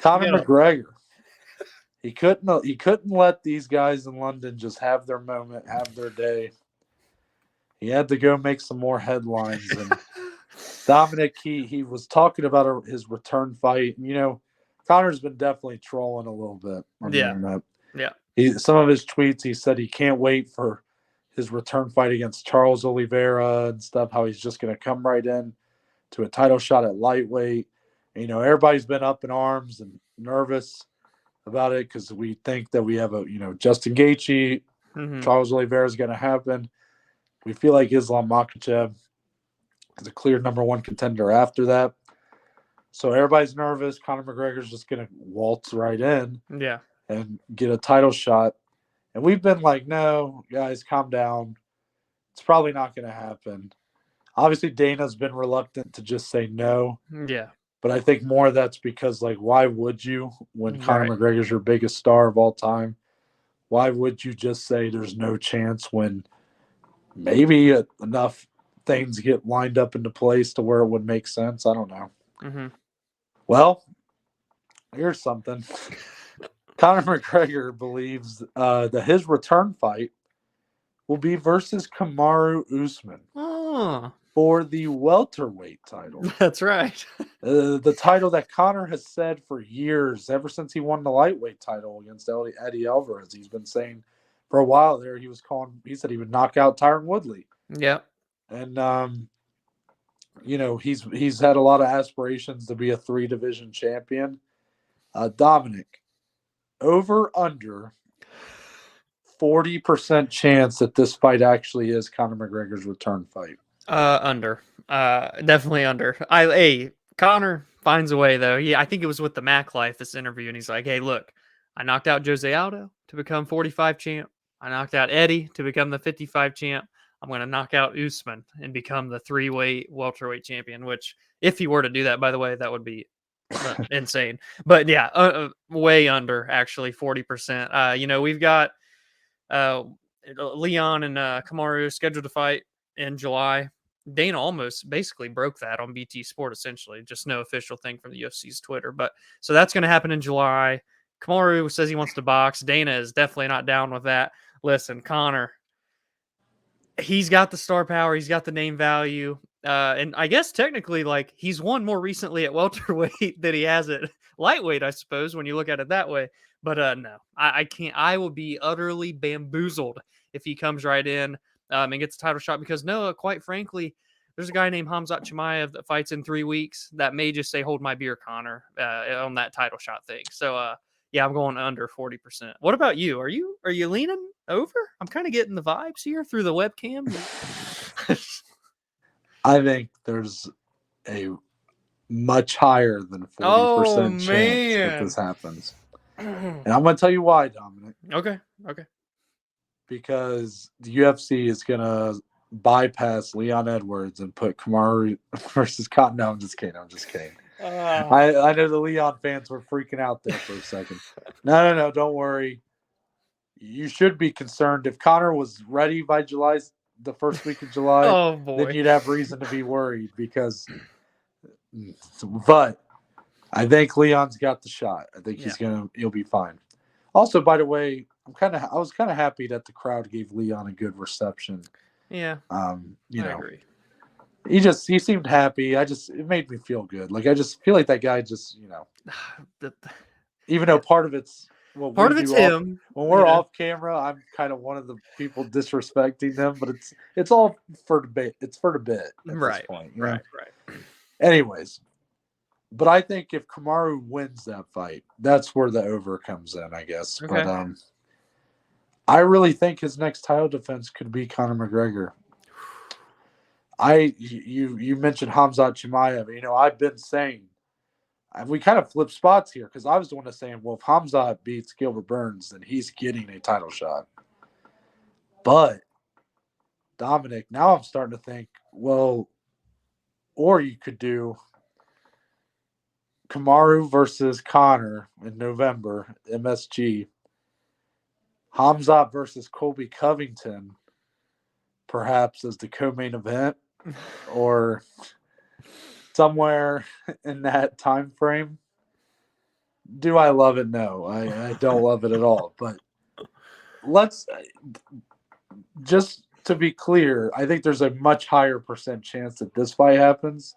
Conor McGregor. He couldn't let these guys in London just have their moment, have their day. He had to go make some more headlines. And Dominic, he was talking about his return fight. Conor's been definitely trolling a little bit on the internet. Yeah. Some of his tweets, he said he can't wait for his return fight against Charles Oliveira and stuff, how he's just going to come right in to a title shot at lightweight. Everybody's been up in arms and nervous about it because we think that we have Justin Gaethje, Charles Oliveira is going to happen. We feel like Islam Makhachev is a clear number one contender after that. So everybody's nervous. Conor McGregor's just going to waltz right in and get a title shot. And we've been like, no, guys, calm down. It's probably not going to happen. Obviously, Dana's been reluctant to just say no. Yeah. But I think more of that's because, why would you when Conor McGregor's your biggest star of all time? Why would you just say there's no chance when maybe enough things get lined up into place to where it would make sense? I don't know. Mm-hmm. Well, here's something. Conor McGregor believes that his return fight will be versus Kamaru Usman for the welterweight title. That's right. The title that Conor has said for years, ever since he won the lightweight title against Eddie Alvarez. He's been saying for a while there he said he would knock out Tyron Woodley. Yeah. And he's had a lot of aspirations to be a 3-division champion. Dominic, over under 40% chance that this fight actually is Conor McGregor's return fight. Under. Definitely under. Conor finds a way though. I think it was with the Mac Life, this interview, and he's like, hey, look, I knocked out Jose Aldo to become 45 champ. I knocked out Eddie to become the 55 champ. I'm going to knock out Usman and become the 3-weight welterweight champion, which if he were to do that, by the way, that would be insane. But yeah, way under, actually, 40%. We've got Leon and Kamaru scheduled to fight in July. Dana almost basically broke that on BT Sport, essentially. Just no official thing from the UFC's Twitter. But so that's going to happen in July. Kamaru says he wants to box. Dana is definitely not down with that. Listen, Conor, he's got the star power. He's got the name value. And I guess technically, he's won more recently at welterweight than he has at lightweight, I suppose, when you look at it that way. But no, I can't. I will be utterly bamboozled if he comes right in and gets a title shot because, no, quite frankly, there's a guy named Khamzat Chimaev that fights in 3 weeks that may just say, hold my beer, Conor, on that title shot thing. So, yeah, I'm going under 40%. What about you? Are you leaning over? I'm kind of getting the vibes here through the webcam. I think there's a much higher than 40% chance that this happens. And I'm going to tell you why, Dominic. Okay. Because the UFC is going to bypass Leon Edwards and put Kamaru versus Cotton. No, I'm just kidding. I know the Leon fans were freaking out there for a second. No, don't worry. You should be concerned. If Conor was ready by the first week of July, then you'd have reason to be worried but I think Leon's got the shot. I think he'll be fine. Also, by the way, I was kind of happy that the crowd gave Leon a good reception. Yeah. I agree. He seemed happy. It made me feel good. I just feel like that guy just, even though part of it's him. When we're off camera, I'm kind of one of the people disrespecting them, but it's all for debate. It's for debate at this point. Right. Anyways, but I think if Kamaru wins that fight, that's where the over comes in, I guess. Okay. But I really think his next title defense could be Conor McGregor. You mentioned Khamzat Chimaev. I've been saying, we kind of flip spots here because I was the one that's saying, well, if Khamzat beats Gilbert Burns, then he's getting a title shot. But, Dominic, now I'm starting to think, well, or you could do Kamaru versus Conor in November, MSG. Khamzat versus Colby Covington, perhaps as the co-main event, or somewhere in that time frame. Do I love it? No, I don't love it at all. But let's just to be clear, I think there's a much higher percent chance that this fight happens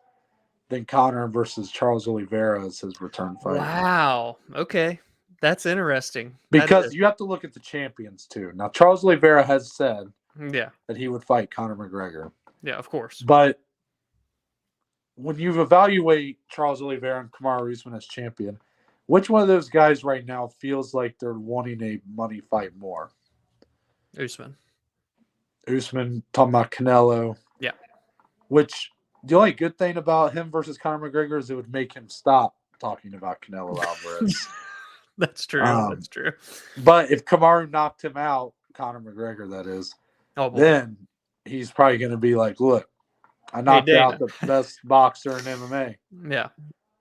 than Conor versus Charles Oliveira as his return fight. Wow. Okay. That's interesting. That Because is. you have to look at the champions too. Now, Charles Oliveira has said Yeah. that he would fight Conor McGregor. Yeah, of course. But when you evaluate Charles Oliveira and Kamaru Usman as champion, which one of those guys right now feels like they're wanting a money fight more? Usman. Usman, talking about Canelo. Yeah. Which the only good thing about him versus Conor McGregor is it would make him stop talking about Canelo Alvarez. That's true. That's true. But if Kamaru knocked him out, Conor McGregor, that is, Oh boy. then he's probably going to be like, look, I knocked out the best boxer in MMA. Yeah.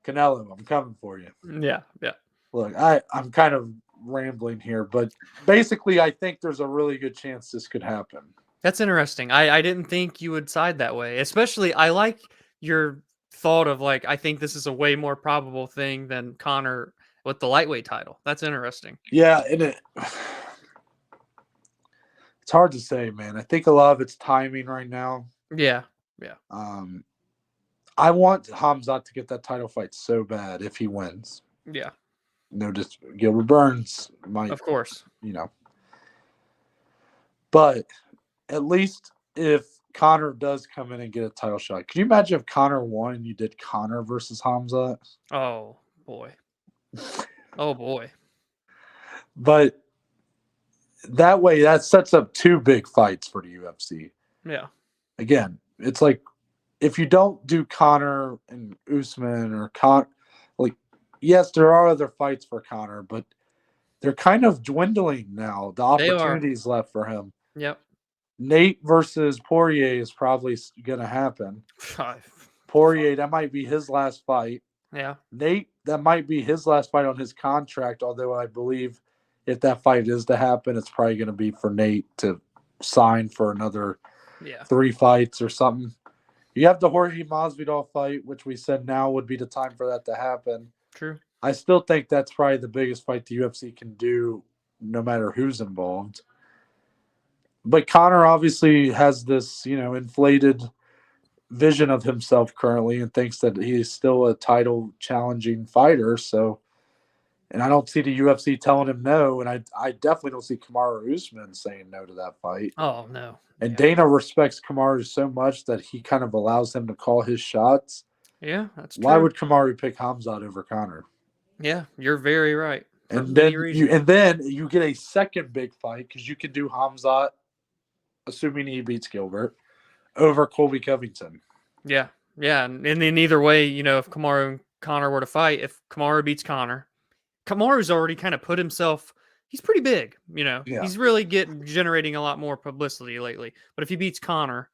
Canelo, I'm coming for you. Yeah. Yeah. Look, I'm kind of rambling here, but basically I think there's a really good chance this could happen. That's interesting. I didn't think you would side that way. Especially, I like your thought of like, I think this is a way more probable thing than Connor with the lightweight title. That's interesting. Yeah, and it's hard to say, man. I think a lot of it's timing right now. Yeah. Yeah. I want Hamzat to get that title fight so bad if he wins. Yeah. No, just Gilbert Burns might, Of course. But at least if Conor does come in and get a title shot, can you imagine if Conor won and you did Conor versus Hamzat? Oh boy. Oh boy. But that way, that sets up two big fights for the UFC. Yeah. Again, it's like if you don't do Conor and Usman or yes, there are other fights for Conor, but they're kind of dwindling now. The opportunities left for him. Yep. Nate versus Poirier is probably going to happen. Poirier, that might be his last fight. Yeah. Nate, that might be his last fight on his contract, although I believe if that fight is to happen, it's probably going to be for Nate to sign for another 3 fights or something. You have the Jorge Masvidal fight, which we said now would be the time for that to happen. True. I still think that's probably the biggest fight the UFC can do, no matter who's involved. But Conor obviously has this, inflated vision of himself currently and thinks that he's still a title challenging fighter. So, and I don't see the UFC telling him no. And I definitely don't see Kamaru Usman saying no to that fight. Oh, no. And Dana respects Kamaru so much that he kind of allows him to call his shots. Yeah, that's true. Why would Kamaru pick Hamzat over Conor? Yeah, you're very right. And then you get a second big fight because you can do Hamzat, assuming he beats Gilbert, over Colby Covington. Yeah, yeah, and then either way, if Kamaru and Conor were to fight, if Kamaru beats Conor, Kamaru's already kind of put himself. He's pretty big, Yeah. He's really generating a lot more publicity lately. But if he beats Conor,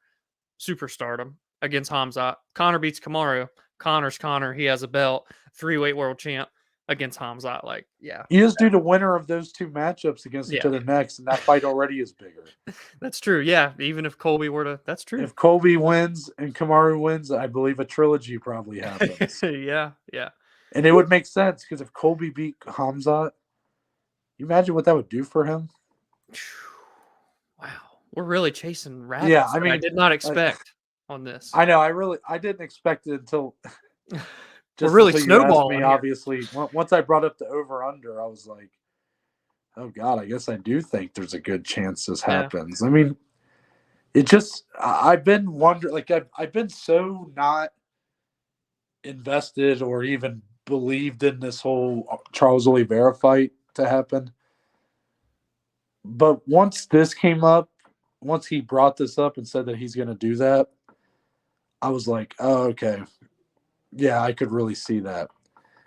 superstardom against Hamzat, Conor beats Kamaru, Conor's Conor. He has a belt, 3-weight world champ against Hamzat. Like, yeah. You just do the winner of those two matchups against each other next, and that fight already is bigger. That's true. Yeah. Even if Colby were to, that's true. If Colby wins and Kamaru wins, I believe a trilogy probably happens. Yeah. Yeah. And it would make sense because if Colby beat Hamzat, you imagine what that would do for him? Wow. We're really chasing rabbits. Yeah, I mean, I did not expect on this. I know. I didn't expect it until we're really snowballing. Me, obviously, once I brought up the over/under, I was like, "Oh God, I guess I do think there's a good chance this happens." I mean, it just I've been wondering, like I've been so not invested or even believed in this whole Charles Oliveira fight to happen. But once this came up, once he brought this up and said that he's going to do that, I was like, oh, okay. Yeah, I could really see that.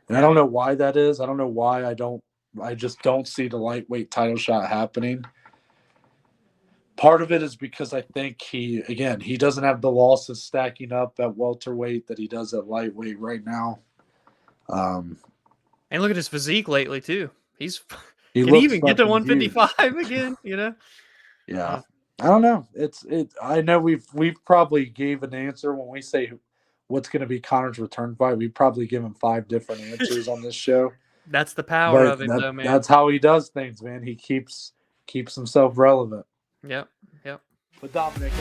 And I don't know why that is. I don't know why I just don't see the lightweight title shot happening. Part of it is because I think he doesn't have the losses stacking up at welterweight that he does at lightweight right now. And look at his physique lately too. Can he even get to 155 huge again? Yeah. I don't know. I know we've probably gave an answer when we say what's going to be Conor's return fight. We probably give him 5 different answers on this show. That's the power But of it, though, man. that's how he does things, man. He keeps himself relevant. Yep. Yep. But Dominic,